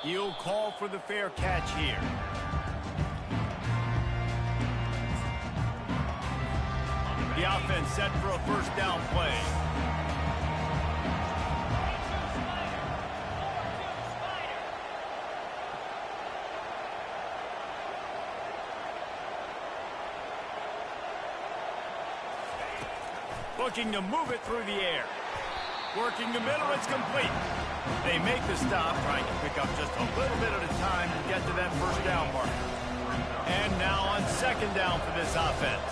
He'll call for the fair catch here. The offense set for a first down play. Looking to move it through the air. Working the middle, it's complete. They make the stop, trying to pick up just a little bit at a time to get to that first down marker. And now on second down for this offense.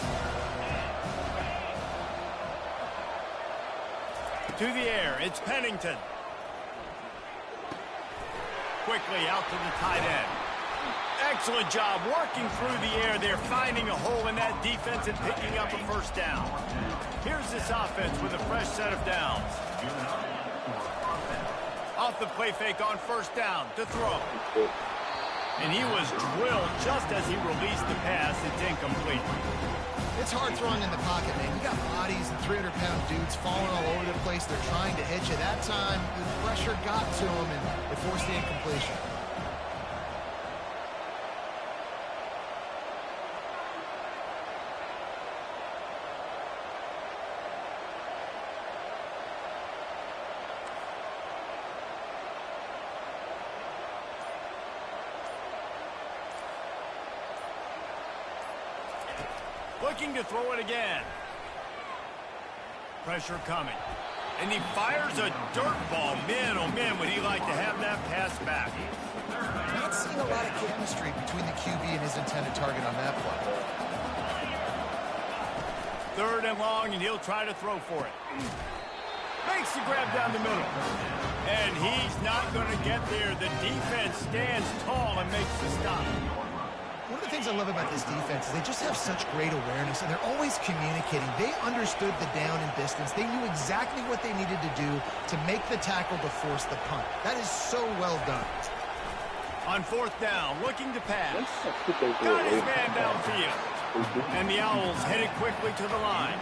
To the air, it's Pennington. Quickly out to the tight end. Excellent job working through the air. They're finding a hole in that defense and picking up a first down. Here's this offense with a fresh set of downs. Off the play fake on first down to throw. And he was drilled just as he released the pass. It's incomplete. It's hard throwing in the pocket, man. You got bodies and 300-pound dudes falling all over the place. They're trying to hit you. That time, the pressure got to him, and it forced the incompletion. Looking to throw it again. Pressure coming. And he fires a dirt ball. Man, oh man, would he like to have that pass back. Not seeing a lot of chemistry between the QB and his intended target on that play. Third and long, and he'll try to throw for it. Makes the grab down the middle. And he's not going to get there. The defense stands tall and makes the stop. One of the things I love about this defense is they just have such great awareness, and they're always communicating. They understood the down and distance. They knew exactly what they needed to do to make the tackle to force the punt. That is so well done. On fourth down, looking to pass. Got his man downfield. And the Owls headed quickly to the line.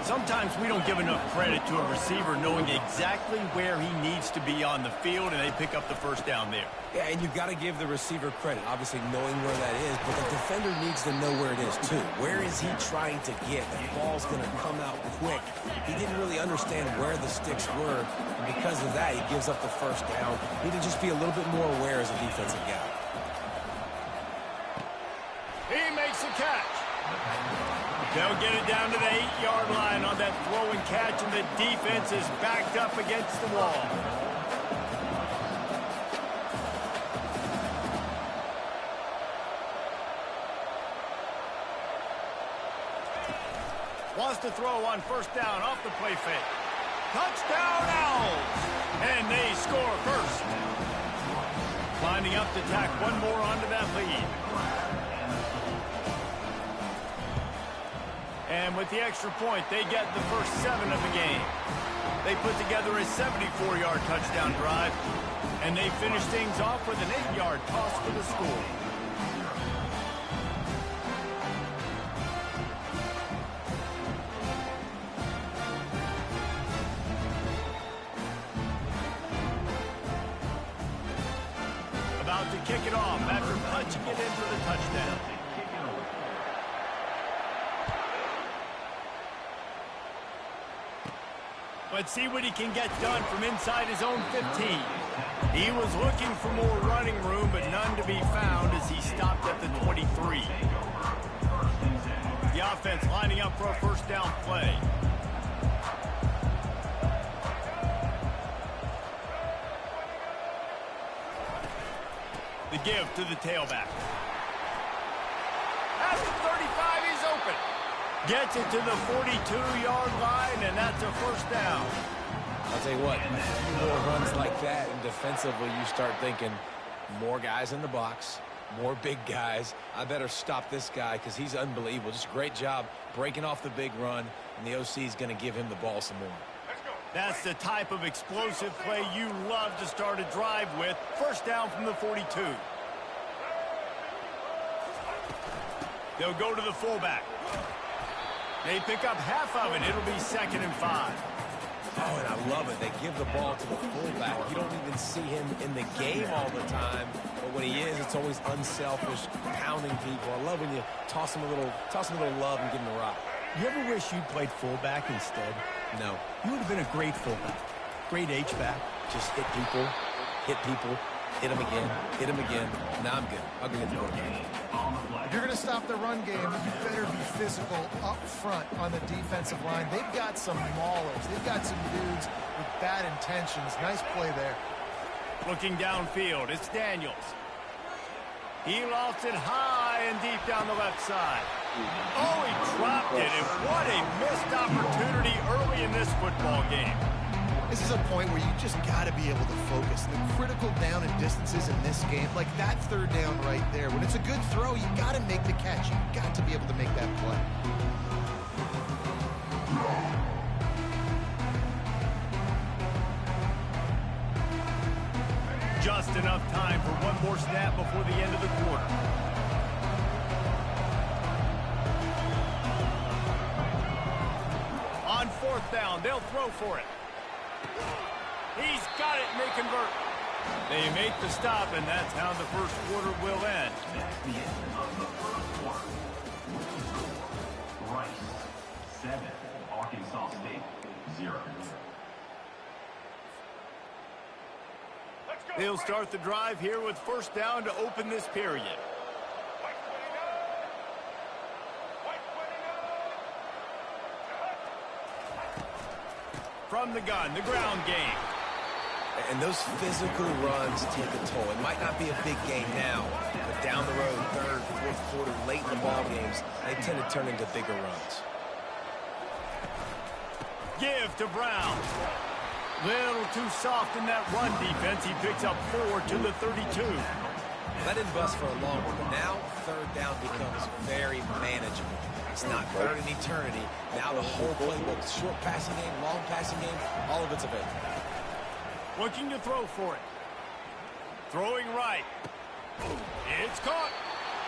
Sometimes we don't give enough credit to a receiver knowing exactly where he needs to be on the field, and they pick up the first down there. Yeah, and you've got to give the receiver credit, obviously knowing where that is, but the defender needs to know where it is too. Where is he trying to get? The ball's going to come out quick. He didn't really understand where the sticks were, and because of that, he gives up the first down. He need to just be a little bit more aware as a defensive guy. He makes a catch. They'll get it down to the 8-yard line on that throw and catch, and the defense is backed up against the wall. Wants to throw on first down off the play fake. Touchdown Owls! And they score first. Lining up to tack one more onto that lead. And with the extra point, they get the first 7 of the game. They put together a 74-yard touchdown drive, and they finish things off with an 8-yard toss for the score. About to kick it off after punching it in for the touchdown. Let's see what he can get done from inside his own 15. He was looking for more running room, but none to be found as he stopped at the 23. The offense lining up for a first down play. The give to the tailback. At the 35, he's open. Gets it to the 42-yard line, and that's a first down. I'll tell you what, more runs like that, and defensively you start thinking more guys in the box, more big guys. I better stop this guy because he's unbelievable. Just a great job breaking off the big run, and the OC is going to give him the ball some more. That's the type of explosive play you love to start a drive with. First down from the 42. They'll go to the fullback. They pick up half of it. It'll be 2nd and 5. Oh, and I love it. They give the ball to the fullback. You don't even see him in the game all the time, but when he is, it's always unselfish, pounding people. I love when you toss him a little love and give him a rock. You ever wish you'd played fullback instead? No. You would have been a great fullback. Great H-back. Just hit people, hit them again. Now I'm good. I'll get the game. If you're going to stop the run game, you better be physical up front on the defensive line. They've got some maulers. They've got some dudes with bad intentions. Nice play there. Looking downfield, it's Daniels. He lofts it high and deep down the left side. Oh, he dropped it, and what a missed opportunity early in this football game. This is a point where you just got to be able to focus. The critical down and distances in this game, like that third down right there. When it's a good throw, you got to make the catch. You got to be able to make that play. Just enough time for one more snap before the end of the quarter. On fourth down, they'll throw for it. He's got it, and they convert. They make the stop, and that's how the first quarter will end. That's the end of the first quarter. Rice, 7. Arkansas State, 0. They'll start the drive here with first down to open this period. From the gun, the ground game. And those physical runs take a toll. It might not be a big game now, but down the road, third, fourth quarter, late in the ball games, they tend to turn into bigger runs. Give to Brown. Little too soft in that run defense. He picks up 4 to the 32. That didn't bust for a long one, but now third down becomes very manageable. It's not third in eternity. Now the whole playbook, short passing game, long passing game, all of it's available. Looking to throw for it. Throwing right. It's caught.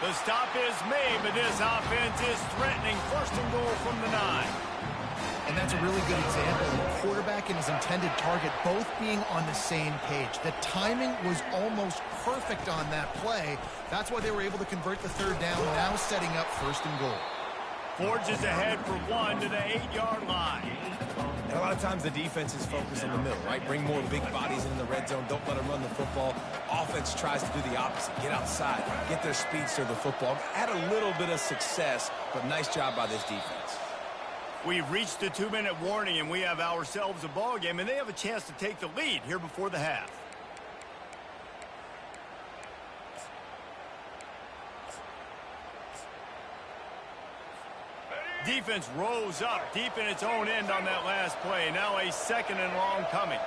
The stop is made, but this offense is threatening. First and goal from the 9. And that's a really good example of the quarterback and his intended target both being on the same page. The timing was almost perfect on that play. That's why they were able to convert the third down, now setting up first and goal. Forges ahead for 1 to the 8-yard line. And a lot of times the defense is focused in the middle, right? Bring more big bodies in the red zone. Don't let them run the football. Offense tries to do the opposite. Get outside. Get their speedster the football. Had a little bit of success, but nice job by this defense. We've reached the 2-minute warning, and we have ourselves a ball game, and they have a chance to take the lead here before the half. Defense rose up deep in its own end on that last play. Now a second and long coming.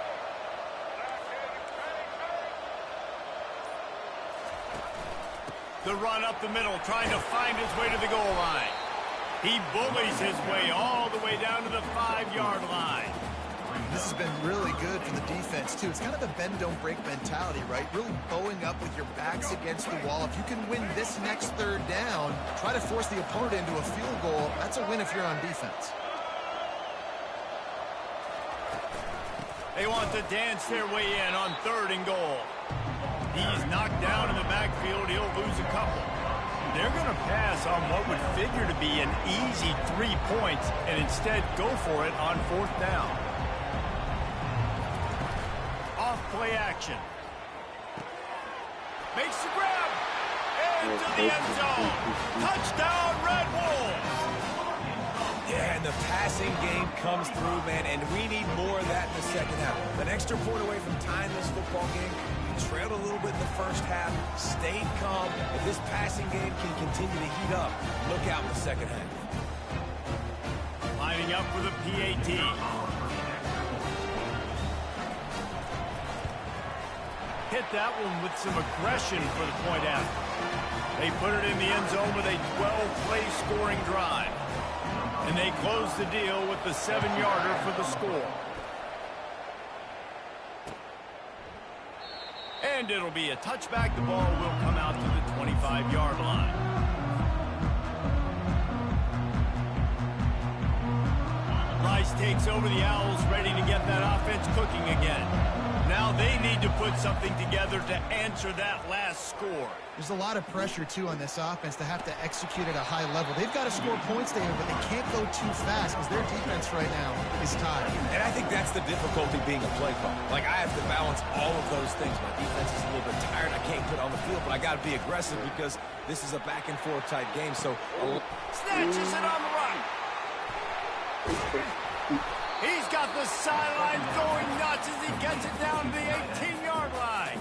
The run up the middle, trying to find his way to the goal line. He bullies his way all the way down to the 5-yard line. This has been really good for the defense, too. It's kind of a bend-don't-break mentality, right? Really bowing up with your backs against the wall. If you can win this next third down, try to force the opponent into a field goal. That's a win if you're on defense. They want to dance their way in on third and goal. He's knocked down in the backfield. He'll lose a couple. They're going to pass on what would figure to be an easy 3 points and instead go for it on fourth down. Off play action. Makes the grab. Into the end zone. Touchdown, Red Wolves. Yeah, and the passing game comes through, man, and we need more of that in the second half. An extra point away from tying this football game. Trailed a little bit in the first half, stayed calm. If this passing game can continue to heat up, look out in the second half. Lining up for the PAT. Hit that one with some aggression for the point after. They put it in the end zone with a 12-play scoring drive. And they close the deal with the 7-yarder for the score. And it'll be a touchback. The ball will come out to the 25-yard line. Rice takes over the Owls, ready to get that offense cooking again. Now they need to put something together to answer that last score. There's a lot of pressure, too, on this offense to have to execute at a high level. They've got to score points, David, but they can't go too fast because their defense right now is tired. And I think that's the difficulty being a play caller. Like, I have to balance all of those things. My defense is a little bit tired. I can't put it on the field, but I got to be aggressive because this is a back-and-forth type game. So, snatches it on the run. He's got the sideline going nuts as he gets it down to the 18-yard line.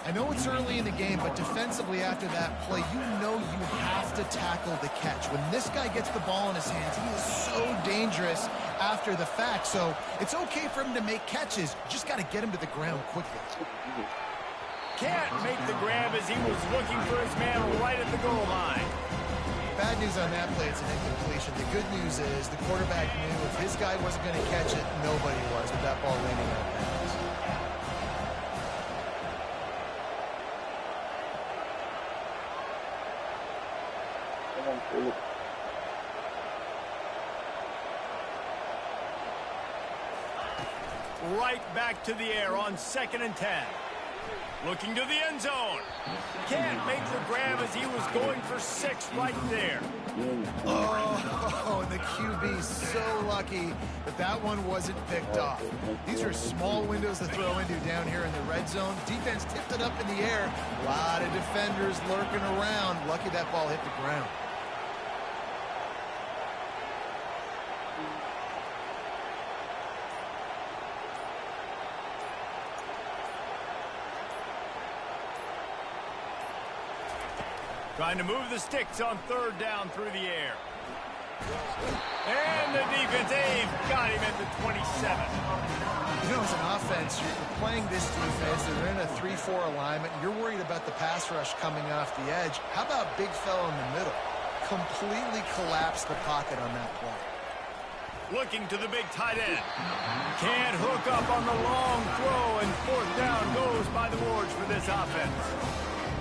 I know it's early in the game, but defensively after that play, you know you have to tackle the catch. When this guy gets the ball in his hands, he is so dangerous after the fact. So it's okay for him to make catches. You just got to get him to the ground quickly. Can't make the grab as he was looking for his man right at the goal line. Bad news on that play, it's an incompletion. The good news is the quarterback knew if his guy wasn't going to catch it, nobody was with that ball landing out of bounds. Right back to the air on 2nd and 10. Looking to the end zone. Can't make the grab as he was going for 6 right there. Oh, and the QB so lucky that that one wasn't picked off. These are small windows to throw into down here in the red zone. Defense tipped it up in the air. A lot of defenders lurking around. Lucky that ball hit the ground. Trying to move the sticks on 3rd down through the air. And the defense, they've got him at the 27. You know, as an offense, you're playing this defense. They're in a 3-4 alignment. You're worried about the pass rush coming off the edge. How about big fella in the middle? Completely collapsed the pocket on that play. Looking to the big tight end. Can't hook up on the long throw, and 4th down goes by the boards for this offense.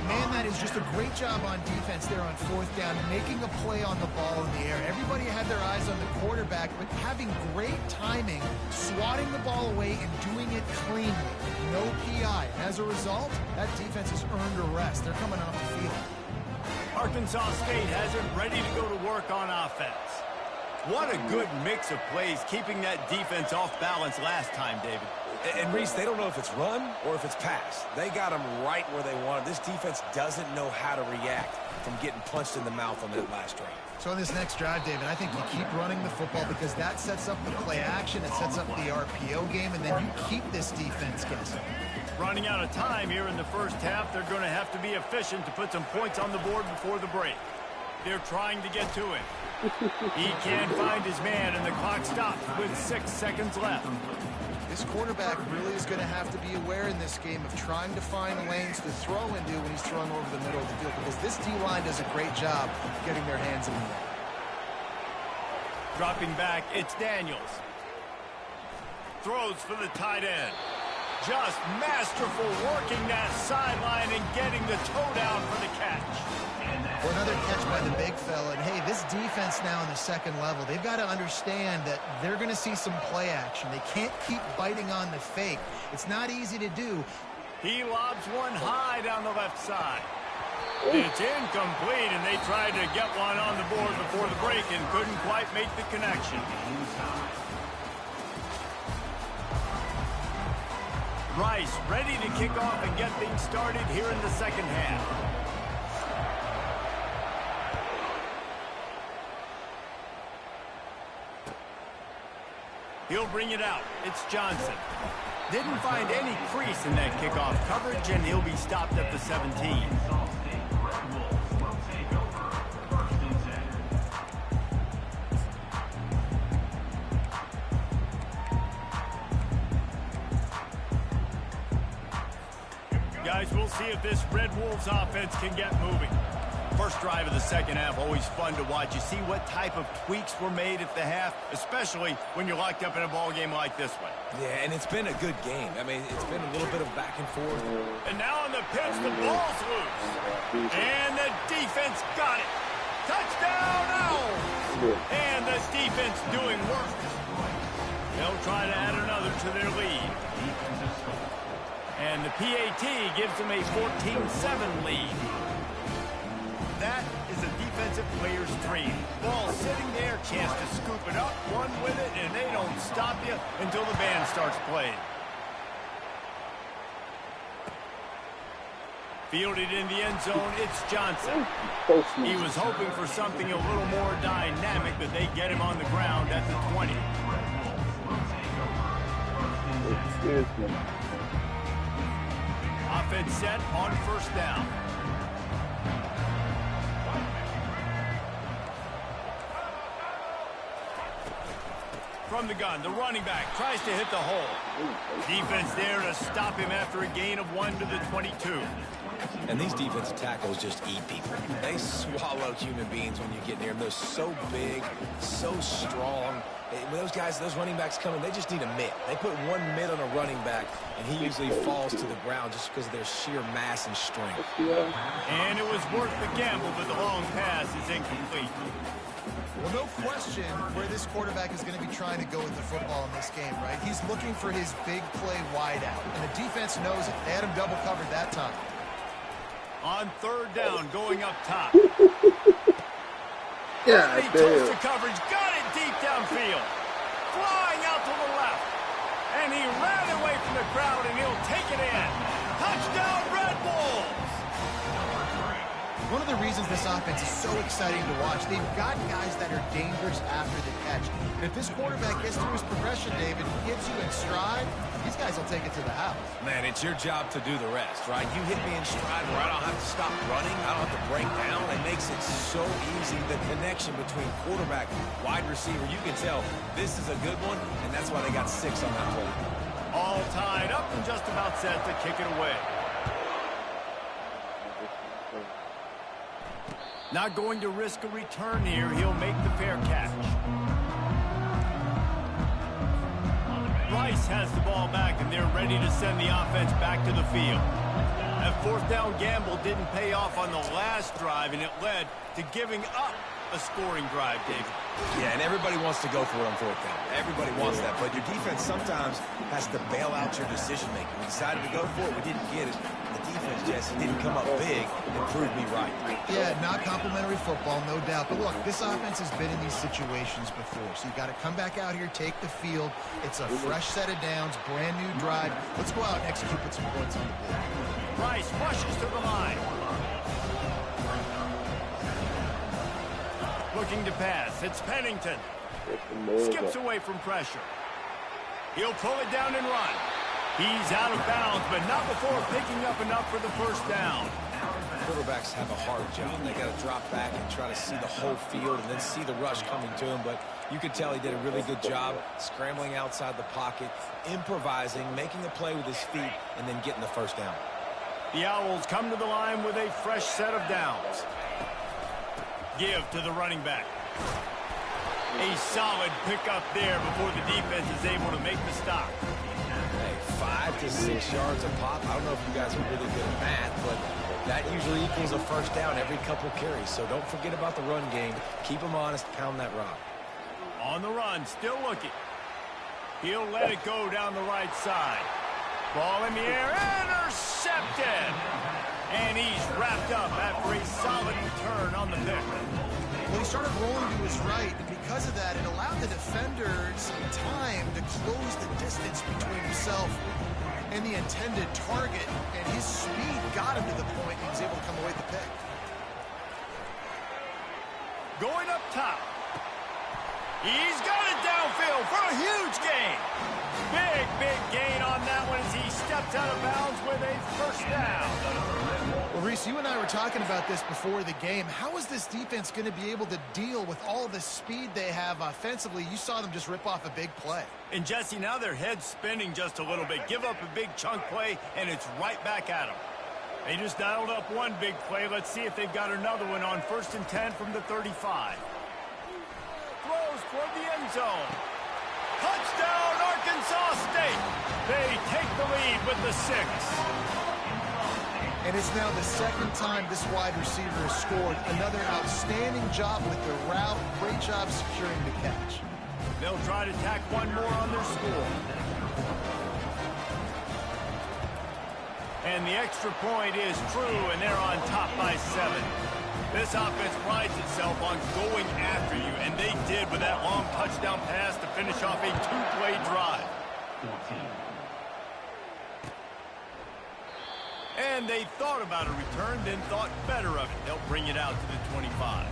Man, that is just a great job on defense there on 4th down, making a play on the ball in the air. Everybody had their eyes on the quarterback, but having great timing, swatting the ball away, and doing it cleanly. No PI. As a result, that defense has earned a rest. They're coming off the field. Arkansas State has him ready to go to work on offense. What a good mix of plays, keeping that defense off balance last time, David. And Reese, they don't know if it's run or if it's pass. They got them right where they want it. This defense doesn't know how to react from getting punched in the mouth on that last drive. So on this next drive, David, I think you keep running the football because that sets up the play action, it sets up the RPO game, and then you keep this defense guessing. Running out of time here in the first half, they're going to have to be efficient to put some points on the board before the break. They're trying to get to him. He can't find his man, and the clock stops with 6 seconds left. This quarterback really is going to have to be aware in this game of trying to find lanes to throw into when he's throwing over the middle of the field because this D-line does a great job getting their hands in the air. Dropping back, it's Daniels. Throws for the tight end. Just masterful working that sideline and getting the toe down for the catch. For another catch by the big fella. And, hey, this defense now in the 2nd level, they've got to understand that they're going to see some play action. They can't keep biting on the fake. It's not easy to do. He lobs one high down the left side. It's incomplete, and they tried to get one on the board before the break and couldn't quite make the connection. Rice ready to kick off and get things started here in the 2nd half. He'll bring it out. It's Johnson. Didn't find any crease in that kickoff coverage, and he'll be stopped at the 17. Guys, we'll see if this Red Wolves offense can get moving. First drive of the 2nd half, always fun to watch. You see what type of tweaks were made at the half, especially when you're locked up in a ball game like this one. Yeah, and it's been a good game. I mean, it's been a little bit of back and forth. And now on the pitch, the ball's loose. And the defense got it. Touchdown, Owls! And the defense doing work. to their lead. And the PAT gives them a 14-7 lead. That is a defensive player's dream. Ball sitting there, chance to scoop it up, run with it, and they don't stop you until the band starts playing. Fielded in the end zone, it's Johnson. He was hoping for something a little more dynamic, but they get him on the ground at the 20. Offense set on first down. From the gun, the running back tries to hit the hole. Defense there to stop him after a gain of 1 to the 22. And these defensive tackles just eat people. They swallow human beings when you get near them. They're so big, so strong. When those guys, those running backs come in, they just need a mitt. They put one mitt on a running back, and he usually falls to the ground just because of their sheer mass and strength. And it was worth the gamble, but the long pass is incomplete. Well, no question where this quarterback is going to be trying to go with the football in this game, right? He's looking for his big play wide out, and the defense knows it. They had him double covered that time. On third down, going up top. Yeah, He toes to coverage, got it deep downfield. Flying out to the left. And he ran away from the crowd, and he'll take it in. Touchdown, Red Bulls! One of the reasons this offense is so exciting to watch, they've got guys that are dangerous after the catch. And if this quarterback gets through his progression, David, gets you in stride, these guys will take it to the house. Man, it's your job to do the rest, right? You hit me in stride where I don't have to stop running. I don't have to break down. It makes it so easy. The connection between quarterback, wide receiver, you can tell this is a good one, and that's why they got 6 on that play. All tied up and just about set to kick it away. Not going to risk a return here. He'll make the fair catch. Rice has the ball back, and they're ready to send the offense back to the field. That fourth down gamble didn't pay off on the last drive, and it led to giving up a scoring drive, David. Yeah, and everybody wants to go for it on fourth down. Everybody wants that, but your defense sometimes has to bail out your decision-making. We decided to go for it. We didn't get it. The defense, Jesse, didn't come up big and proved me right. Yeah, not complimentary football, no doubt. But look, this offense has been in these situations before. So you got to come back out here, take the field. It's a fresh set of downs, brand new drive. Let's go out and execute with some points on the board. Rice rushes to the line. Looking to pass. It's Pennington. Skips away from pressure. He'll pull it down and run. He's out of bounds, but not before picking up enough for the first down. Quarterbacks have a hard job. They got to drop back and try to see the whole field and then see the rush coming to him. But you could tell he did a really good job scrambling outside the pocket, improvising, making a play with his feet, and then getting the first down. The Owls come to the line with a fresh set of downs. Give to the running back. A solid pickup there before the defense is able to make the stop. Hey, 5 to 6 yards a pop. I don't know if you guys are really good at math, but that usually equals a first down every couple carries. So don't forget about the run game. Keep them honest. Pound that rock. On the run, still looking. He'll let it go down the right side. Ball in the air, intercepted! And he's wrapped up after a solid return on the pick. Well, he started rolling to his right, and because of that, it allowed the defender some time to close the distance between himself and the intended target, and his speed got him to the point he was able to come away with the pick. Going up top. He's got it downfield for a huge gain. Big gain on that one as he steps out of bounds with a first down. Well, Reese, you and I were talking about this before the game. How is this defense going to be able to deal with all the speed they have offensively? You saw them just rip off a big play. And, Jesse, now their head's spinning just a little bit. Give up a big chunk play, and it's right back at them. They just dialed up one big play. Let's see if they've got another one on 1st and 10 from the 35. Throws toward the end zone. Touchdown, Arkansas State. They take the lead with the 6. And it's now the second time this wide receiver has scored. Another outstanding job with the route. Great job securing the catch. They'll try to tack one more on their score. And the extra point is true, and they're on top by 7. This offense prides itself on going after you, and they did with that long touchdown pass to finish off a 2-play drive. 14. And they thought about a return, then thought better of it. They'll bring it out to the 25.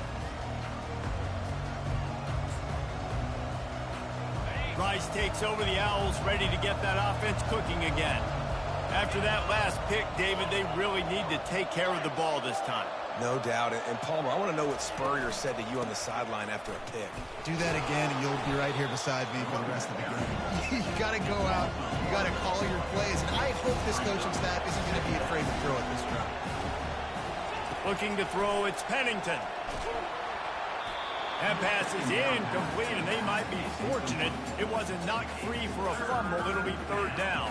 Rice takes over the Owls, ready to get that offense cooking again. After that last pick, David, they really need to take care of the ball this time. No doubt. And Palmer, I want to know what Spurrier said to you on the sideline after a pick. Do that again, and you'll be right here beside me for the rest of the game. You got to go out. You got to call your plays. And I hope this coaching staff isn't going to be afraid to throw at this drive. Looking to throw, it's Pennington. That pass is incomplete, and they might be fortunate it wasn't knocked free for a fumble. It'll be 3rd down.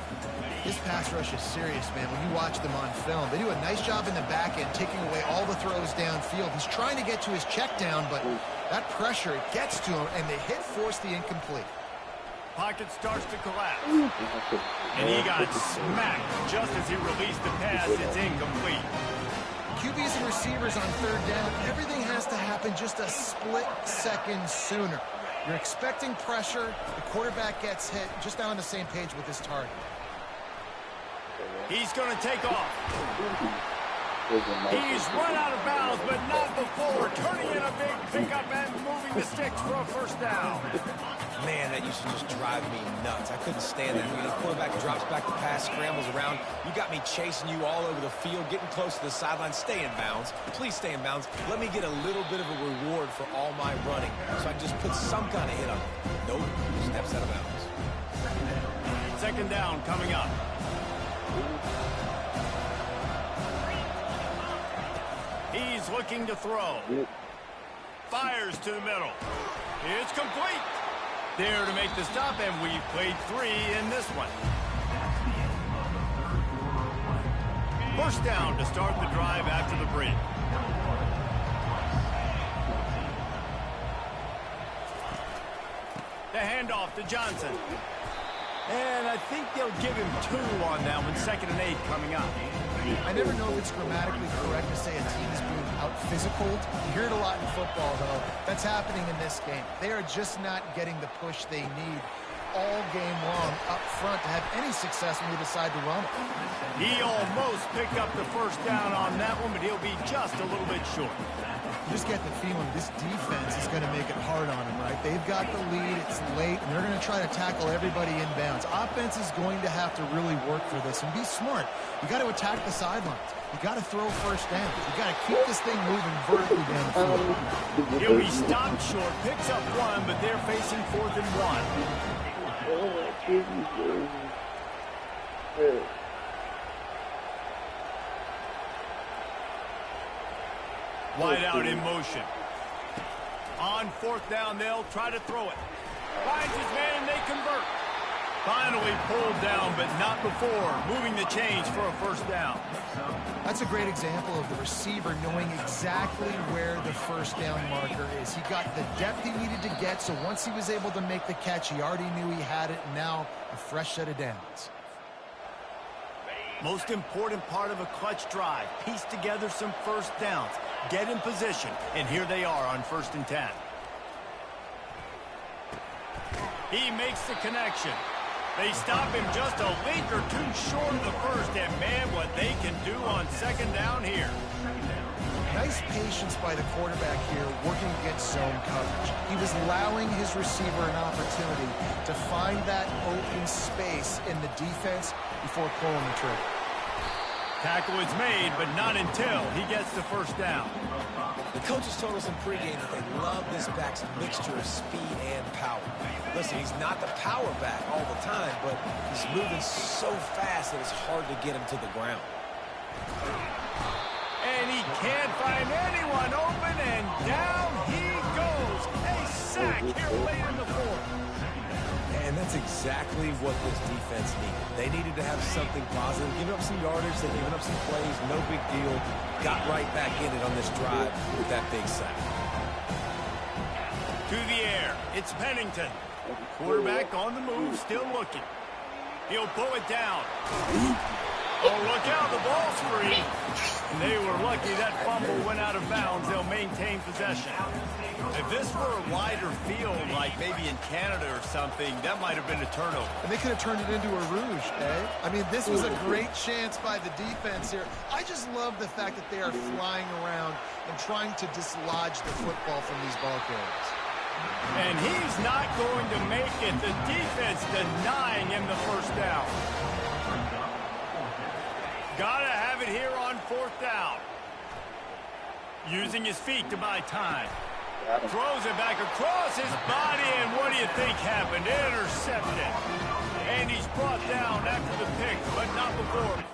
This pass rush is serious, man. When you watch them on film, they do a nice job in the back end, taking away all the throws downfield. He's trying to get to his check down, but that pressure, it gets to him, and the hit forced the incomplete. Pocket starts to collapse. And he got smacked just as he released the pass. It's incomplete. QBs and receivers on 3rd down, everything has to happen just a split second sooner. You're expecting pressure, the quarterback gets hit, just not on the same page with his target. He's going to take off. He's run out of bounds, but not before turning in a big pickup and moving the sticks for a 1st down. Man, that used to just drive me nuts. I couldn't stand that. When the quarterback drops back the pass, scrambles around, you got me chasing you all over the field, getting close to the sideline. Stay in bounds. Please stay in bounds. Let me get a little bit of a reward for all my running, so I can just put some kind of hit on him. Nope, steps out of bounds. 2nd down coming up. He's looking to throw. Fires to the middle. It's complete. There to make the stop, and we've played 3 in this one. 1st down to start the drive after the break. The handoff to Johnson. And I think they'll give him 2 on that one. 2nd and 8 coming up. I never know if it's grammatically correct to say a team is being out-physicaled. You hear it a lot in football, though. That's happening in this game. They are just not getting the push they need all game long up front to have any success when they decide to run it. He almost picked up the 1st down on that one, but he'll be just a little bit short. You just get the feeling this defense is going to make it hard on them, right? They've got the lead, it's late, and they're going to try to tackle everybody inbounds. Offense is going to have to really work for this and be smart. You got to attack the sidelines. You got to throw 1st down. You got to keep this thing moving vertically down the field. He'll be stopped short, picks up 1, but they're facing 4th and 1. Wide out in motion. On 4th down, they'll try to throw it. Finds his man, and they convert. Finally pulled down, but not before. Moving the chains for a 1st down. That's a great example of the receiver knowing exactly where the 1st down marker is. He got the depth he needed to get, so once he was able to make the catch, he already knew he had it, and now a fresh set of downs. Most important part of a clutch drive. Piece together some 1st downs. Get in position, and here they are on 1st and 10. He makes the connection. They stop him just a link or 2 short of the 1st, and man, what they can do on 2nd down here. Nice patience by the quarterback here working against zone coverage. He was allowing his receiver an opportunity to find that open space in the defense before pulling the trigger. Tackle is made, but not until he gets the 1st down. The coaches told us in pregame that they love this back's mixture of speed and power. Listen, he's not the power back all the time, but he's moving so fast that it's hard to get him to the ground. And he can't find anyone open, and down he goes. A sack here late in the 4th. And that's exactly what this defense needed. They needed to have something positive. Giving up some yardage, they're giving up some plays, no big deal. Got right back in it on this drive with that big sack. To the air, it's Pennington. Quarterback on the move, still looking. He'll pull it down. Oh, look out, the ball's free. They were lucky that fumble went out of bounds. They'll maintain possession. If this were a wider field, like maybe in Canada or something, that might have been a turnover. And they could have turned it into a rouge, eh? I mean, this was a great chance by the defense here. I just love the fact that they are flying around and trying to dislodge the football from these ball carriers. And he's not going to make it. The defense denying him the first down. Gotta have it here on fourth down. Using his feet to buy time. Throws it back across his body, and what do you think happened? Intercepted. And he's brought down after the pick, but not before.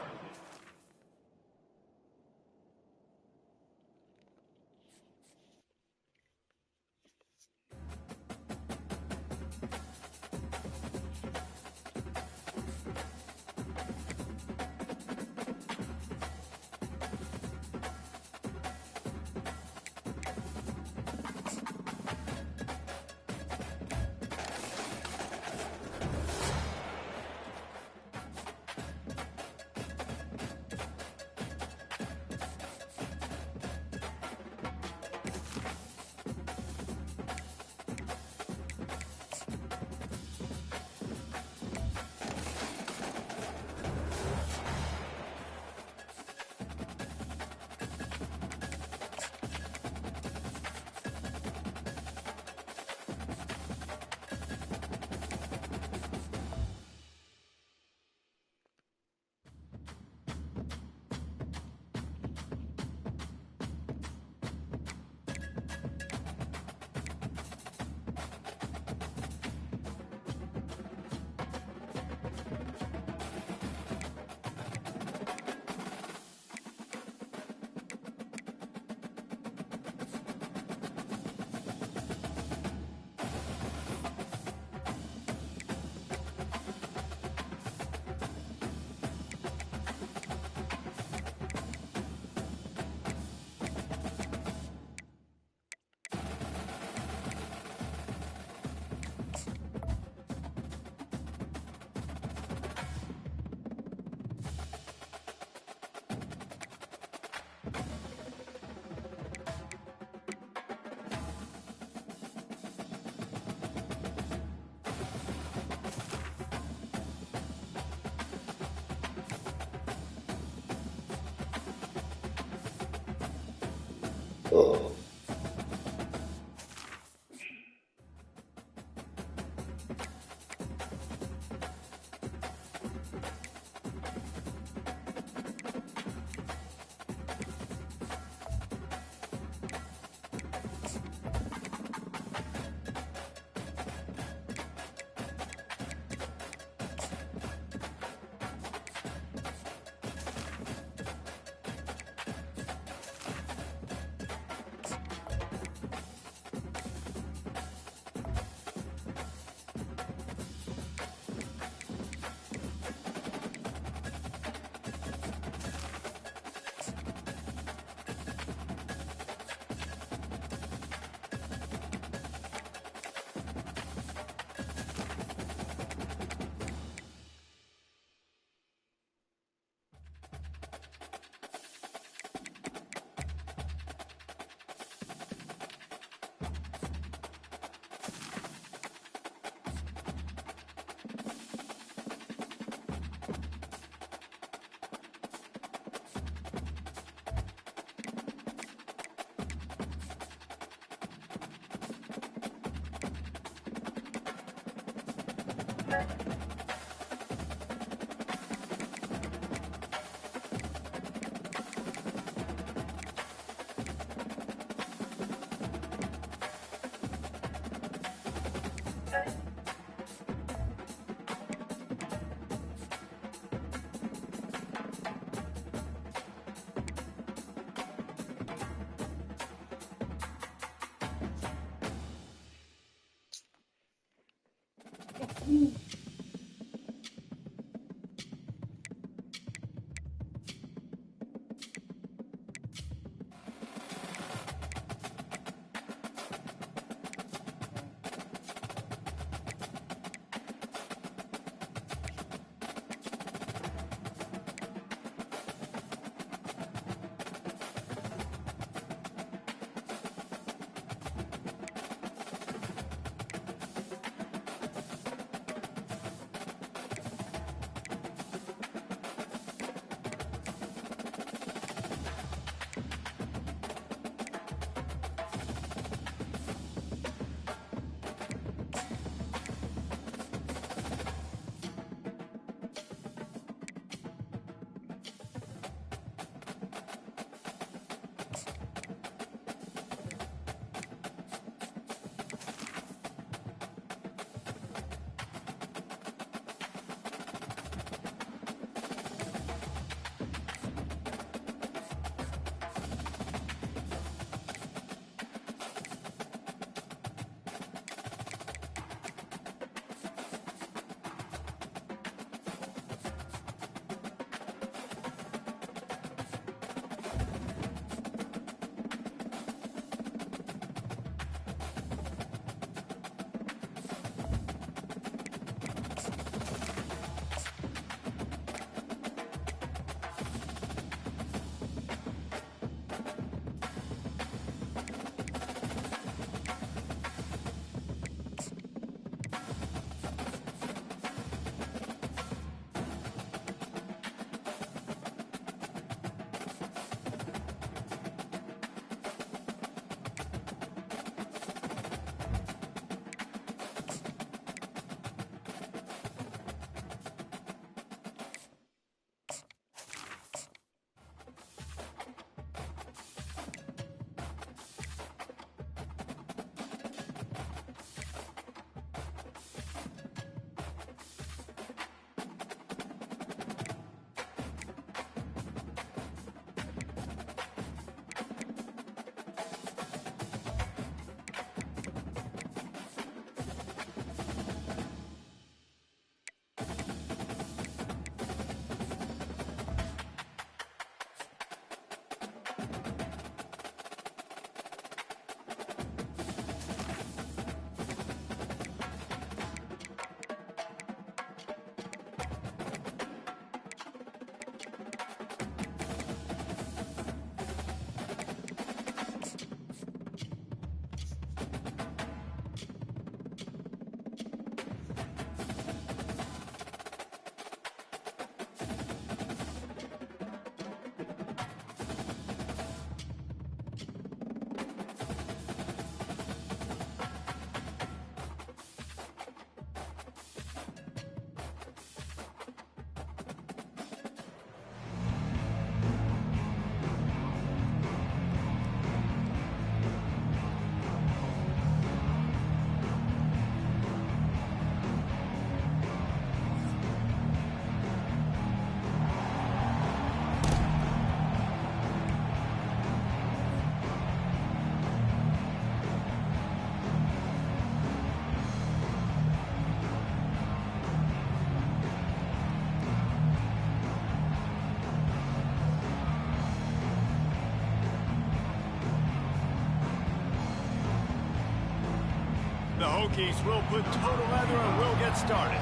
Hokies will put total leather and we'll get started.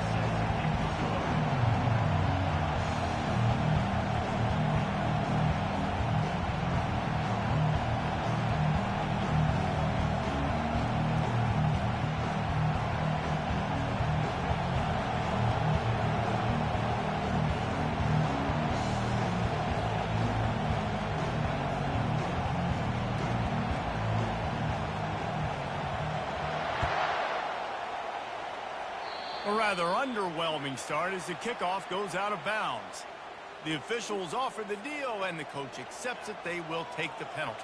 A rather underwhelming start as the kickoff goes out of bounds. The officials offer the deal and the coach accepts it. They will take the penalty.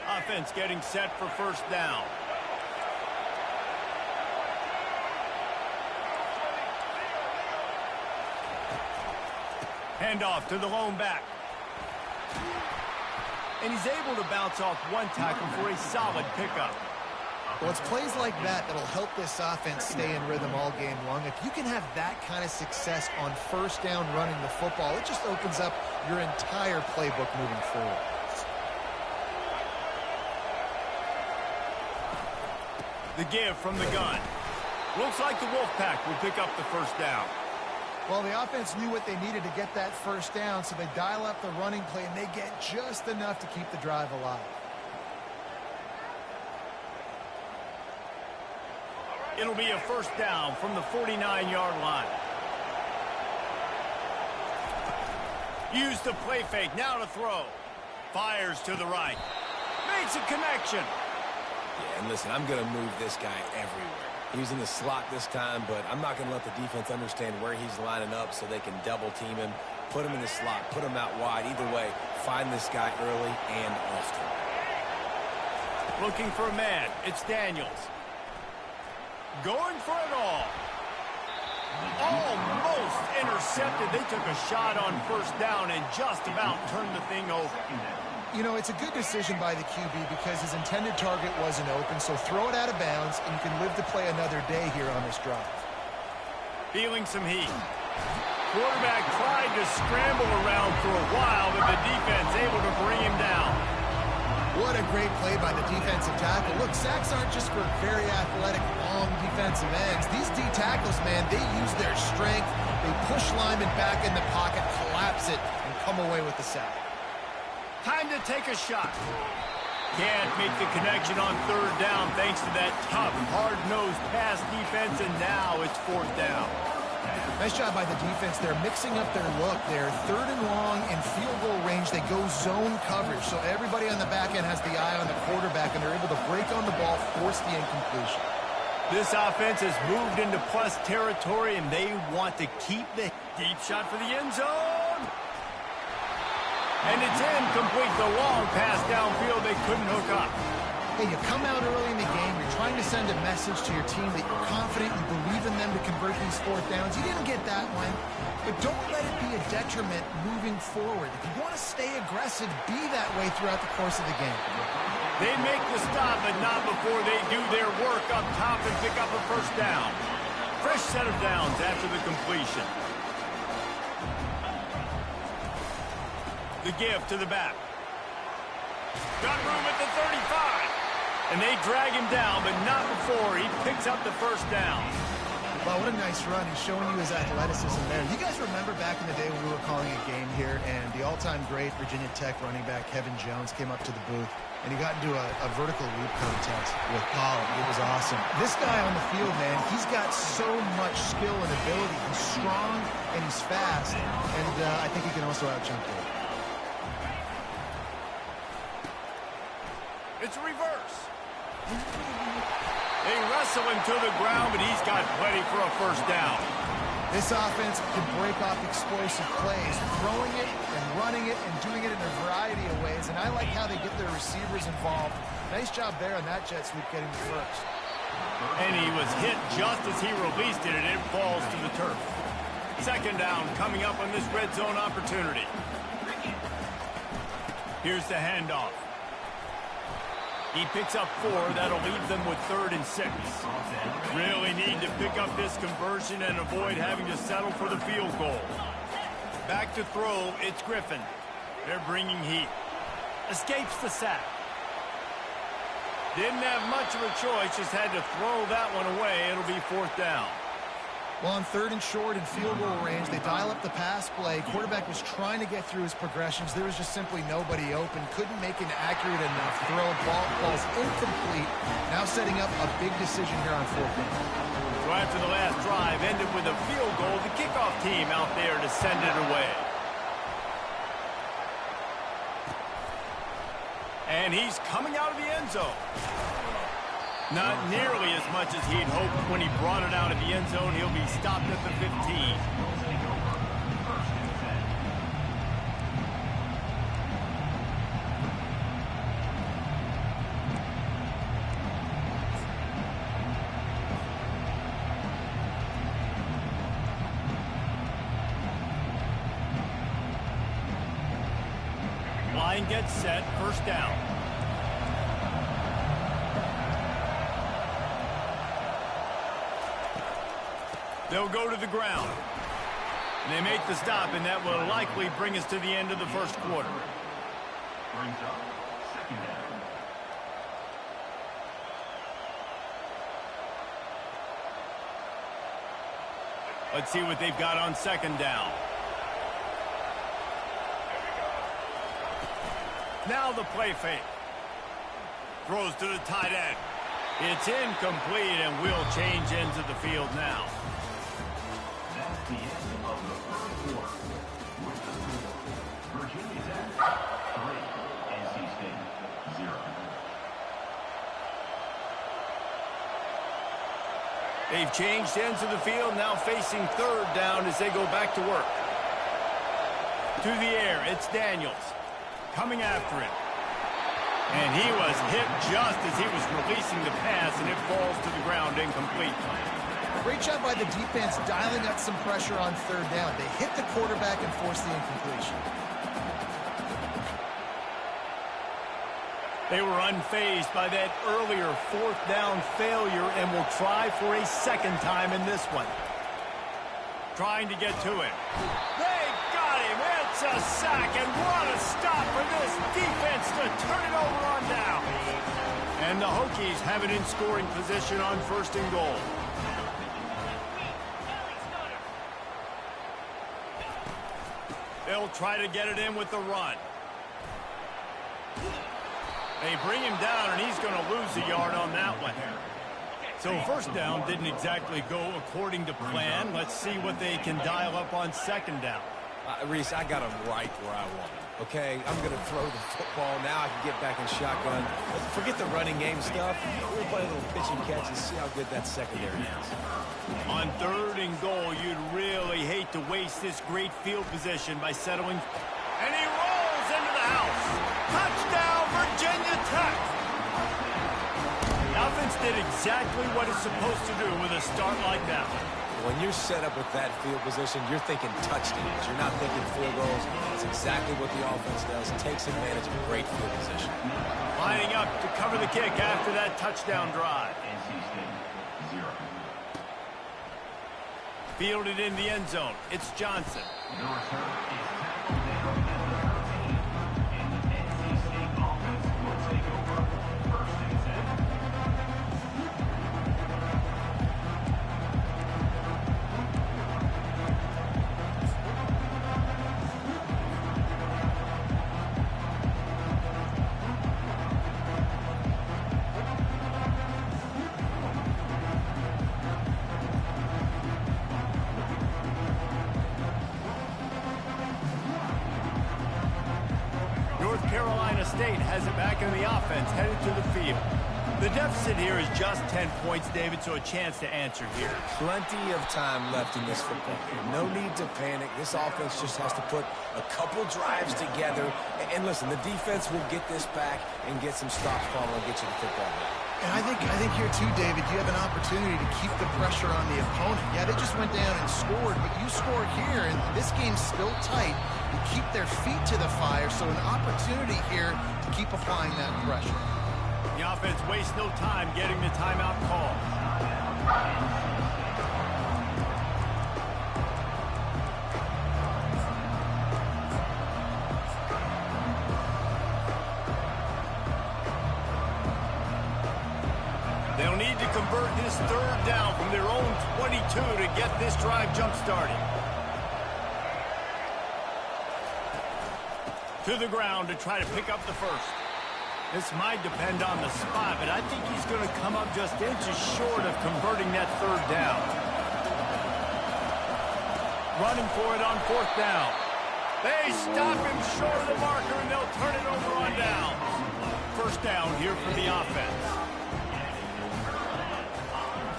Offense getting set for first down. Handoff to the lone back. And he's able to bounce off one tackle for a solid pickup. Well, it's plays like that that'll help this offense stay in rhythm all game long. If you can have that kind of success on first down running the football, it just opens up your entire playbook moving forward. The give from the gun. Looks like the Wolfpack will pick up the first down. Well, the offense knew what they needed to get that first down, so they dial up the running play, and they get just enough to keep the drive alive. It'll be a first down from the 49-yard line. Use the play fake, now to throw. Fires to the right. Makes a connection. Yeah, and listen, I'm going to move this guy everywhere. He's in the slot this time, but I'm not going to let the defense understand where he's lining up so they can double team him, put him in the slot, put him out wide. Either way, find this guy early and often. Looking for a man. It's Daniels. Going for it all. Almost intercepted. They took a shot on first down and just about turned the thing over. You know, it's a good decision by the QB because his intended target wasn't open, so throw it out of bounds, and you can live to play another day here on this drive. Feeling some heat. Quarterback tried to scramble around for a while, but the defense able to bring him down. What a great play by the defensive tackle. Look, sacks aren't just for very athletic, long defensive ends. These D tackles, man, they use their strength. They push linemen back in the pocket, collapse it, and come away with the sack. Time to take a shot. Can't make the connection on third down thanks to that tough, hard-nosed pass defense, and now it's fourth down. Nice job by the defense. They're mixing up their look. They're third and long in field goal range. They go zone coverage, so everybody on the back end has the eye on the quarterback, and they're able to break on the ball, force the incompletion. This offense has moved into plus territory, and they want to keep the deep shot for the end zone. And it's incomplete. The long pass downfield, they couldn't hook up. Hey, you come out early in the game, you're trying to send a message to your team that you're confident, you believe in them to convert these fourth downs. You didn't get that one, but don't let it be a detriment moving forward. If you want to stay aggressive, be that way throughout the course of the game. They make the stop, but not before they do their work up top and pick up a first down. Fresh set of downs after the completion. The give to the back. Got room at the 35. And they drag him down, but not before he picks up the first down. Wow, what a nice run. He's showing you his athleticism there. You guys remember back in the day when we were calling a game here, and the all-time great Virginia Tech running back Kevin Jones came up to the booth, and he got into a vertical leap contest with Pollard. It was awesome. This guy on the field, man, he's got so much skill and ability. He's strong, and he's fast, and I think he can also out-jump it. It's a reverse. They wrestle him to the ground, but he's got plenty for a first down. This offense can break off explosive plays, throwing it and running it and doing it in a variety of ways, and I like how they get their receivers involved. Nice job there on that jet sweep getting the first. And he was hit just as he released it, and it falls to the turf. Second down coming up on this red zone opportunity. Here's the handoff. He picks up 4. That'll leave them with 3rd and 6. Really need to pick up this conversion and avoid having to settle for the field goal. Back to throw, it's Griffin. They're bringing heat. escapes the sack. Didn't have much of a choice, just had to throw that one away. It'll be 4th down. Well, on 3rd and short and field goal range, they dial up the pass play. Quarterback was trying to get through his progressions. There was just simply nobody open. Couldn't make an accurate enough throw. Ball's incomplete. Now setting up a big decision here on 4th down. So after the last drive ended with a field goal, the kickoff team out there to send it away. And he's coming out of the end zone. Not nearly as much as he'd hoped when he brought it out of the end zone. He'll be stopped at the 15. Line gets set, 1st down. They'll go to the ground. And they make the stop, and that will likely bring us to the end of the 1st quarter. Brings up 2nd down. Let's see what they've got on 2nd down. Now the play fake. Throws to the tight end. It's incomplete, and we'll change ends of the field now. That's the end of the 1st quarter. With the score, Virginia Tech 3, NC State 0. They've changed ends of the field, now facing 3rd down as they go back to work. To the air, it's Daniels. Coming after it. And he was hit just as he was releasing the pass, and it falls to the ground incomplete. Great job by the defense dialing up some pressure on 3rd down. They hit the quarterback and forced the incompletion. They were unfazed by that earlier 4th down failure and will try for a 2nd time in this one. Trying to get to it. They got him. It's a sack, and what a stop for this defense to turn it over on down. And the Hokies have it in scoring position on 1st and goal. They'll try to get it in with the run. They bring him down, and he's going to lose a yard on that one. So 1st down didn't exactly go according to plan. Let's see what they can dial up on 2nd down. Reese, I got him right where I want him. Okay, I'm going to throw the football. Now I can get back in shotgun. Forget the running game stuff. We're going to play a little pitch and catch and see how good that secondary is. On 3rd and goal, you'd really hate to waste this great field position by settling. And he rolls into the house. Touchdown, Virginia Tech. The offense did exactly what it's supposed to do with a start like that. When you're set up with that field position, you're thinking touchdowns. You're not thinking field goals. It's exactly what the offense does. Takes advantage of great field position. Lining up to cover the kick after that touchdown drive. NC State 0. Fielded in the end zone. It's Johnson. The return is tackled down at the 13. And the NC State offense will take over 1st and 10. North Carolina State has it back in the offense, headed to the field. The deficit here is just 10 points, David, so a chance to answer here. Plenty of time left in this football game. No need to panic. This offense just has to put a couple drives together. And listen, the defense will get this back and get some stops called and get you the football back. And I think here too, David, you have an opportunity to keep the pressure on the opponent. Yeah, they just went down and scored, but you score here, and this game's still tight. You keep their feet to the fire, so an opportunity here to keep applying that pressure. The offense wastes no time getting the timeout call. They'll need to convert this third down from their own 22 to get this drive jump-started. To the ground to try to pick up the first. This might depend on the spot, but I think he's going to come up just inches short of converting that third down. Running for it on fourth down. They stop him short of the marker, and they'll turn it over on down. First down here for the offense.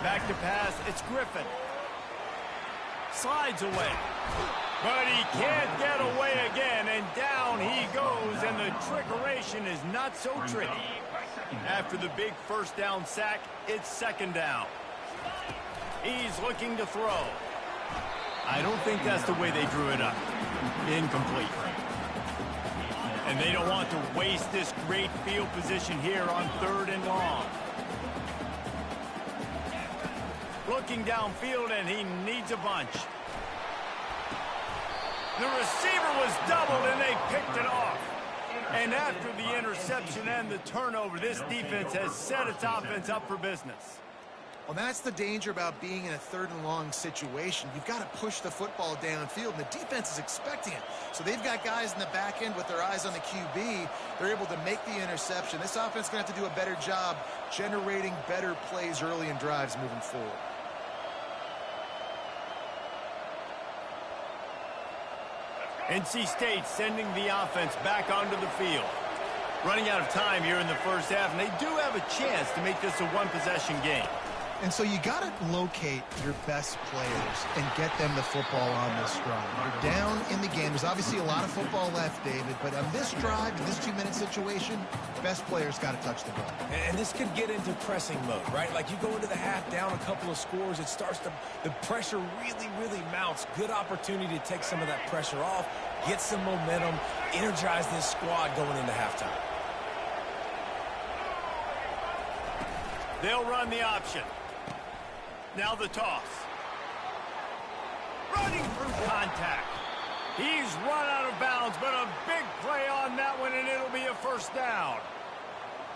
Back to pass, it's Griffin. Slides away. But he can't get away again, and down he goes, and the trickeration is not so tricky. After the big first down sack, it's second down. He's looking to throw. I don't think that's the way they drew it up. Incomplete. And they don't want to waste this great field position here on third and long. Looking downfield, and he needs a bunch. The receiver was doubled, and they picked it off. And after the interception and the turnover, this defense has set its offense up for business. Well, that's the danger about being in a third and long situation. You've got to push the football downfield, and the defense is expecting it. So they've got guys in the back end with their eyes on the QB. They're able to make the interception. This offense is going to have to do a better job generating better plays early in drives moving forward. NC State sending the offense back onto the field. Running out of time here in the first half, and they do have a chance to make this a one-possession game. And so you got to locate your best players and get them the football on this drive. You're down in the game. There's obviously a lot of football left, David, but on this drive, in this 2-minute situation, best players got to touch the ball. And this could get into pressing mode, right? Like you go into the half down a couple of scores, it starts to, the pressure really mounts. Good opportunity to take some of that pressure off, get some momentum, energize this squad going into halftime. They'll run the option. Now the toss. Running through contact. He's run out of bounds, but a big play on that one, and it'll be a first down.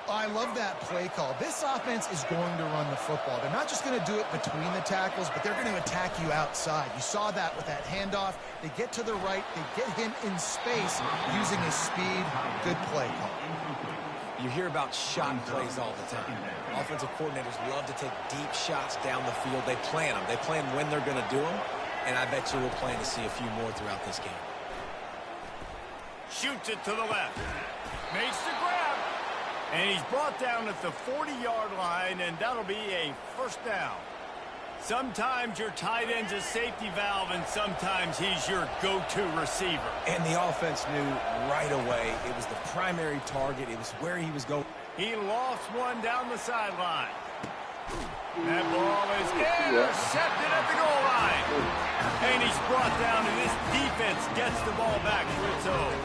I love that play call. This offense is going to run the football. They're not just going to do it between the tackles, but they're going to attack you outside. You saw that with that handoff. They get to the right. They get him in space using his speed. Good play call. You hear about shot plays all the time. Offensive coordinators love to take deep shots down the field. They plan them. They plan when they're going to do them, and I bet you we'll plan to see a few more throughout this game. Shoots it to the left. Makes the grab. And he's brought down at the 40-yard line, and that'll be a first down. Sometimes your tight end's a safety valve, and sometimes he's your go-to receiver. And the offense knew right away it was the primary target. It was where he was going. He lost one down the sideline. That ball is intercepted at the goal line. And he's brought down, and this defense gets the ball back for its own.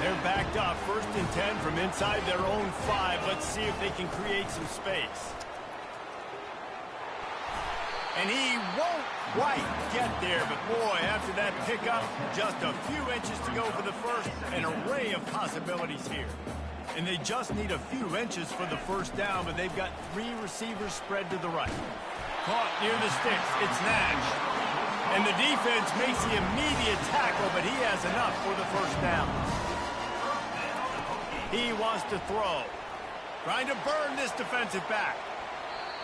They're backed up, 1st and 10 from inside their own 5. Let's see if they can create some space. And he won't quite get there, but boy, after that pickup, just a few inches to go for the first. An array of possibilities here. And they just need a few inches for the first down, but they've got 3 receivers spread to the right. Caught near the sticks, it's Nash. And the defense makes the immediate tackle, but he has enough for the first down. He wants to throw. Trying to burn this defensive back.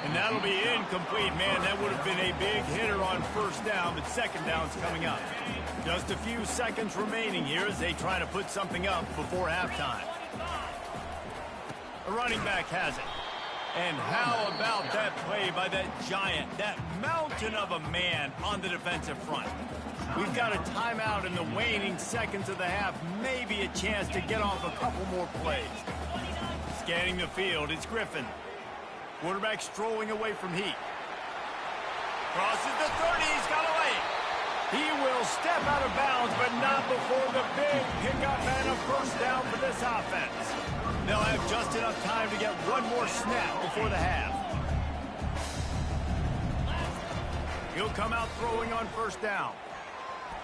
And that'll be incomplete. Man, that would have been a big hitter on first down, but second down's coming up. Just a few seconds remaining here as they try to put something up before halftime. The running back has it. And how about that play by that giant, that mountain of a man on the defensive front? We've got a timeout in the waning seconds of the half, maybe a chance to get off a couple more plays. Scanning the field, it's Griffin. Quarterback strolling away from Heat. Crosses the 30, he's got a lane. He will step out of bounds, but not before the big pickup and a first down for this offense. They'll have just enough time to get one more snap before the half. He'll come out throwing on first down.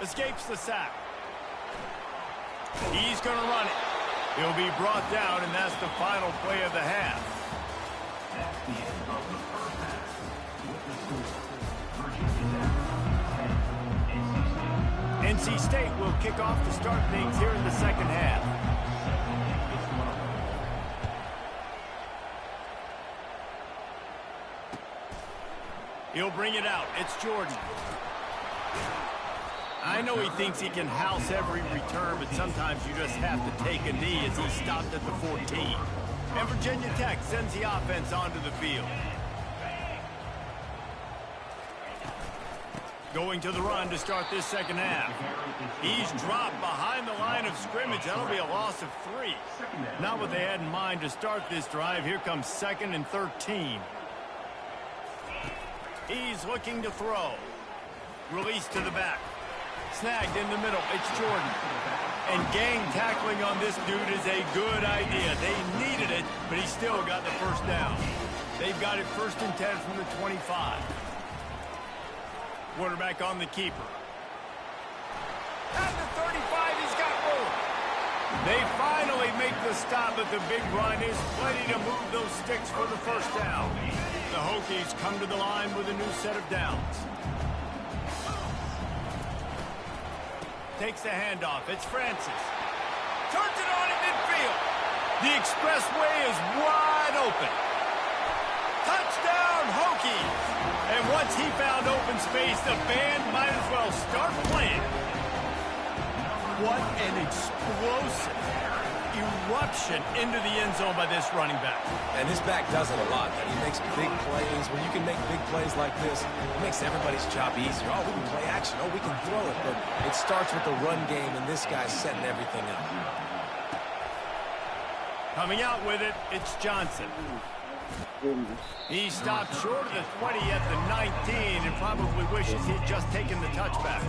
Escapes the sack. He's going to run it. He'll be brought down, and that's the final play of the half. NC State will kick off to start things here in the second half. He'll bring it out. It's Jordan. I know he thinks he can house every return, but sometimes you just have to take a knee as he stopped at the 14. And Virginia Tech sends the offense onto the field. Going to the run to start this second half. He's dropped behind the line of scrimmage. That'll be a loss of 3. Not what they had in mind to start this drive. Here comes 2nd and 13. He's looking to throw. Release to the back. Snagged in the middle. It's Jordan. And gang tackling on this dude is a good idea. They needed it, but he still got the first down. They've got it 1st and 10 from the 25. Quarterback on the keeper. At the 35, he's got room. They finally make the stop, but the big run is plenty to move those sticks for the first down. The Hokies come to the line with a new set of downs. Takes the handoff. It's Francis. Turns it on in midfield. The expressway is wide open. Touchdown, Hokies! And once he found open space, the band might as well start playing. What an explosive eruption into the end zone by this running back. And this back does it a lot. And he makes big plays. When you can make big plays like this, it makes everybody's job easier. Oh, we can play action. Oh, we can throw it. But it starts with the run game, and this guy's setting everything up. Coming out with it, it's Johnson. He stopped short of the 20 at the 19 and probably wishes he'd just taken the touchback.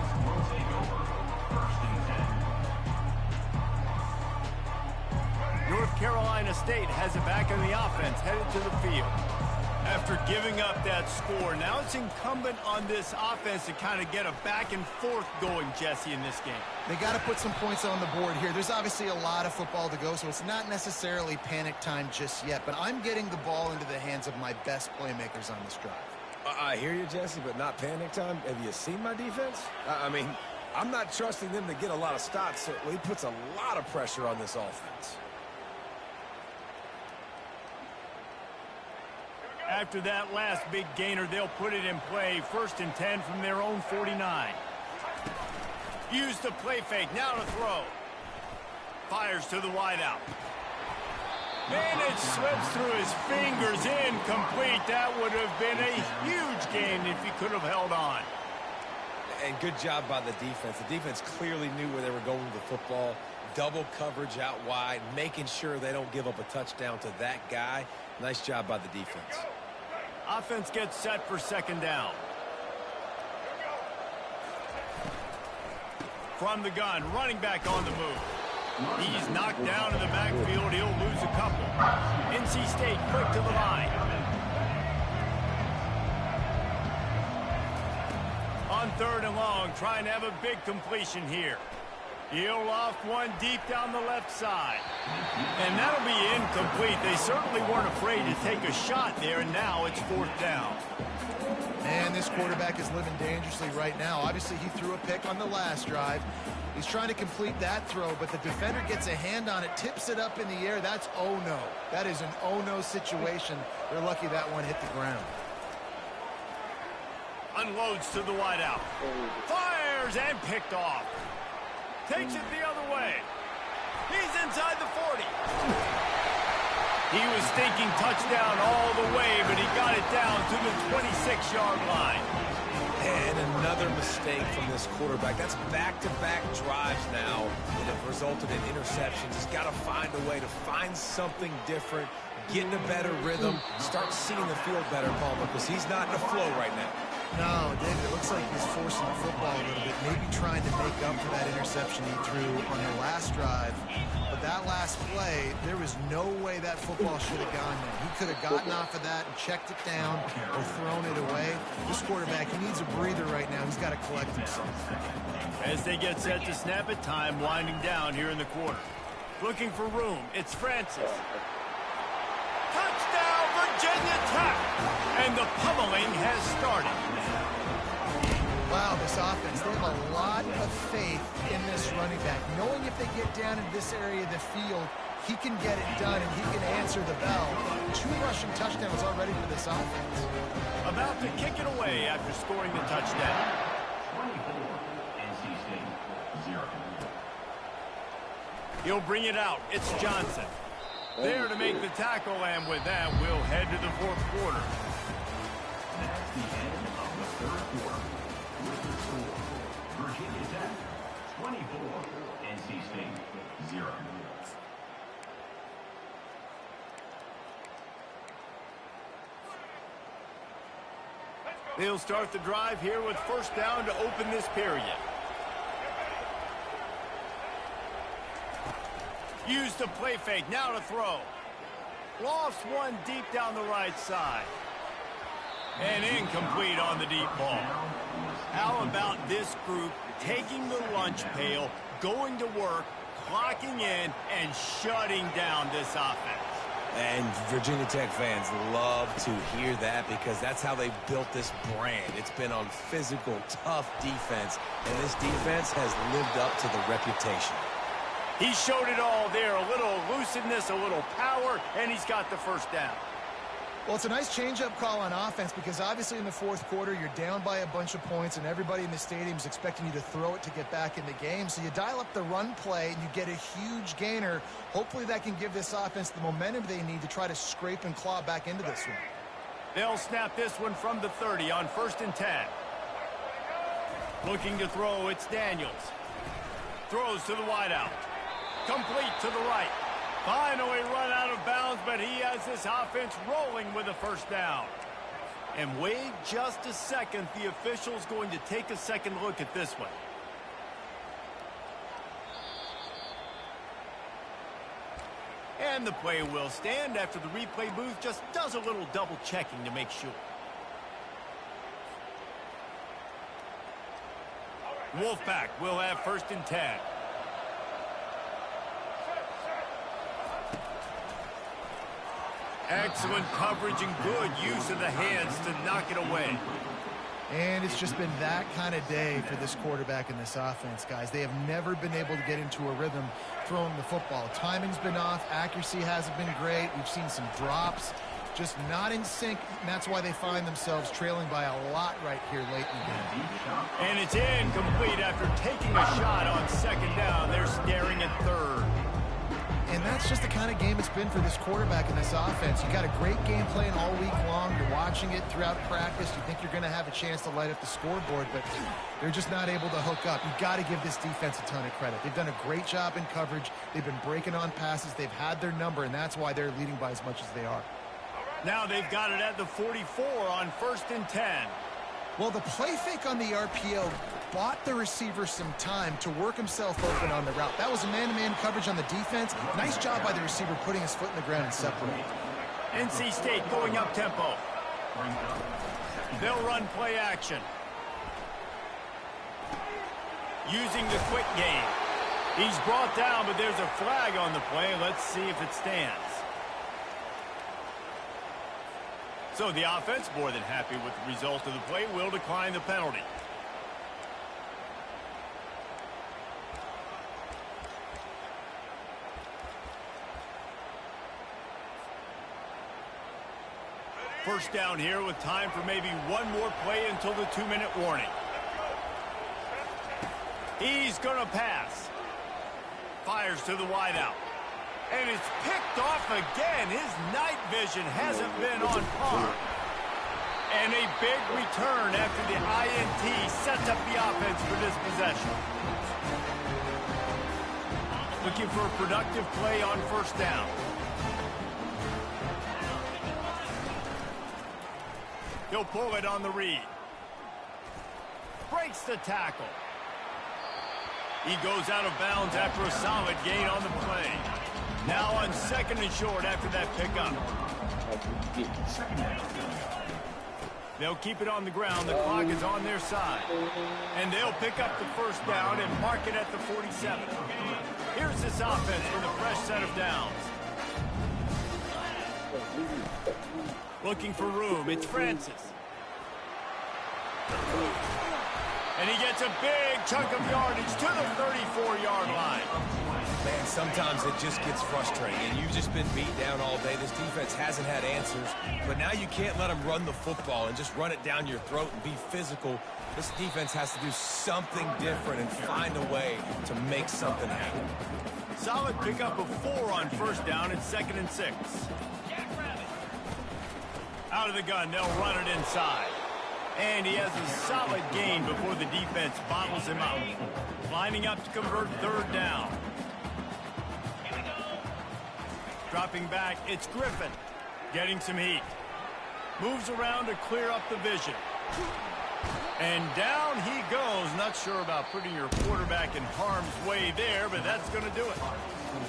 North Carolina State has it back in the offense, headed to the field. After giving up that score, now it's incumbent on this offense to kind of get a back and forth going, Jesse, in this game. They got to put some points on the board here. There's obviously a lot of football to go, so it's not necessarily panic time just yet, but I'm getting the ball into the hands of my best playmakers on this drive. I hear you, Jesse, but not panic time. Have you seen my defense? I mean, I'm not trusting them to get a lot of stops, so he puts a lot of pressure on this offense. After that last big gainer, they'll put it in play. 1st and 10 from their own 49. Use the play fake. Now to throw. Fires to the wideout. And it slips through his fingers. Incomplete. That would have been a huge gain if he could have held on. And good job by the defense. The defense clearly knew where they were going with the football. Double coverage out wide, making sure they don't give up a touchdown to that guy. Nice job by the defense. Offense gets set for 2nd down. From the gun, running back on the move. He's knocked down in the backfield. He'll lose a couple. NC State quick to the line. On 3rd and long, trying to have a big completion here. He'll loft one deep down the left side. And that'll be incomplete. They certainly weren't afraid to take a shot there, and now it's 4th down. Man, this quarterback is living dangerously right now. Obviously, he threw a pick on the last drive. He's trying to complete that throw, but the defender gets a hand on it, tips it up in the air. That's oh-no. That is an oh-no situation. They're lucky that one hit the ground. Unloads to the wideout. Fires and picked off. Takes it the other way. He's inside the 40. He was thinking touchdown all the way, but he got it down to the 26-yard line. And another mistake from this quarterback. That's back-to-back drives now that have resulted in interceptions. He's got to find a way to find something different, get in a better rhythm, start seeing the field better, Palmer, because he's not in a flow right now. No, David, it looks like he's forcing the football a little bit, maybe trying to make up for that interception he threw on the last drive. But that last play, there was no way that football should have gone there. He could have gotten off of that and checked it down or thrown it away. This quarterback, he needs a breather right now. He's got to collect himself. As they get set to snap it, time winding down here in the quarter. Looking for room, it's Francis. Touchdown, Virginia Tech! And the pummeling has started. Wow, this offense, they have a lot of faith in this running back. Knowing if they get down in this area of the field, he can get it done and he can answer the bell. 2 rushing touchdowns already for this offense. About to kick it away after scoring the touchdown. 24, NC State, 0. He'll bring it out. It's Johnson. There to make the tackle, and with that, we'll head to the 4th quarter. That's the end of the 3rd quarter. With the score, Virginia Tech, 24, NC State, 0. They'll start the drive here with 1st down to open this period. Use the play fake, now to throw. Lofts one deep down the right side. And incomplete on the deep ball. How about this group taking the lunch pail, going to work, clocking in, and shutting down this offense? And Virginia Tech fans love to hear that because that's how they built this brand. It's been on physical, tough defense, and this defense has lived up to the reputation. He showed it all there, a little elusiveness, a little power, and he's got the 1st down. Well, it's a nice change-up call on offense because obviously in the 4th quarter, you're down by a bunch of points and everybody in the stadium is expecting you to throw it to get back in the game. So you dial up the run play and you get a huge gainer. Hopefully that can give this offense the momentum they need to try to scrape and claw back into this one. They'll snap this one from the 30 on 1st and 10. Looking to throw, it's Daniels. Throws to the wideout. Complete to the right. Finally run out of bounds, but he has this offense rolling with a 1st down. And wait just a second. The official's going to take a second look at this one. And the play will stand after the replay booth just does a little double checking to make sure. Wolfpack will have 1st and 10. Excellent coverage and good use of the hands to knock it away. And it's just been that kind of day for this quarterback in this offense, guys. They have never been able to get into a rhythm throwing the football. Timing's been off. Accuracy hasn't been great. We've seen some drops. Just not in sync, and that's why they find themselves trailing by a lot right here late in the game. And it's incomplete after taking a shot on 2nd down. They're staring at 3rd. And that's just the kind of game it's been for this quarterback in this offense. You got a great game plan all week long. You're watching it throughout practice. You think you're going to have a chance to light up the scoreboard, but they're just not able to hook up. You've got to give this defense a ton of credit. They've done a great job in coverage. They've been breaking on passes. They've had their number, and that's why they're leading by as much as they are. Now they've got it at the 44 on 1st and 10. Well, the play fake on the RPO bought the receiver some time to work himself open on the route. That was a man-to-man coverage on the defense. Nice job by the receiver putting his foot in the ground and separating. NC State going up tempo. They'll run play action. Using the quick game. He's brought down, but there's a flag on the play. Let's see if it stands. So the offense, more than happy with the result of the play, will decline the penalty. First down here with time for maybe one more play until the 2-minute warning. He's going to pass. Fires to the wideout. And it's picked off again. His night vision hasn't been on par. And a big return after the INT sets up the offense for this possession. Looking for a productive play on 1st down. He'll pull it on the read. Breaks the tackle. He goes out of bounds after a solid gain on the play. Now on 2nd and short after that pickup. They'll keep it on the ground. The clock is on their side. And they'll pick up the 1st down and mark it at the 47. Here's this offense with a fresh set of downs. Looking for room. It's Francis. And he gets a big chunk of yardage to the 34-yard line. Man, sometimes it just gets frustrating, and you've just been beat down all day. This defense hasn't had answers, but now you can't let them run the football and just run it down your throat and be physical. This defense has to do something different and find a way to make something happen. Solid pickup of 4 on first down and 2nd and 6. Out of the gun, they'll run it inside. And he has a solid gain before the defense bottles him out. Lining up to convert 3rd down. Dropping back, it's Griffin. Getting some heat. Moves around to clear up the vision. And down he goes. Not sure about putting your quarterback in harm's way there, but that's going to do it.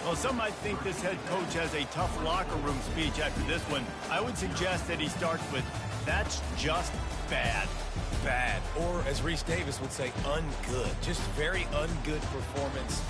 Well, some might think this head coach has a tough locker room speech after this one. I would suggest that he starts with, "That's just bad." Bad. Or, as Reese Davis would say, ungood. Just very ungood performance.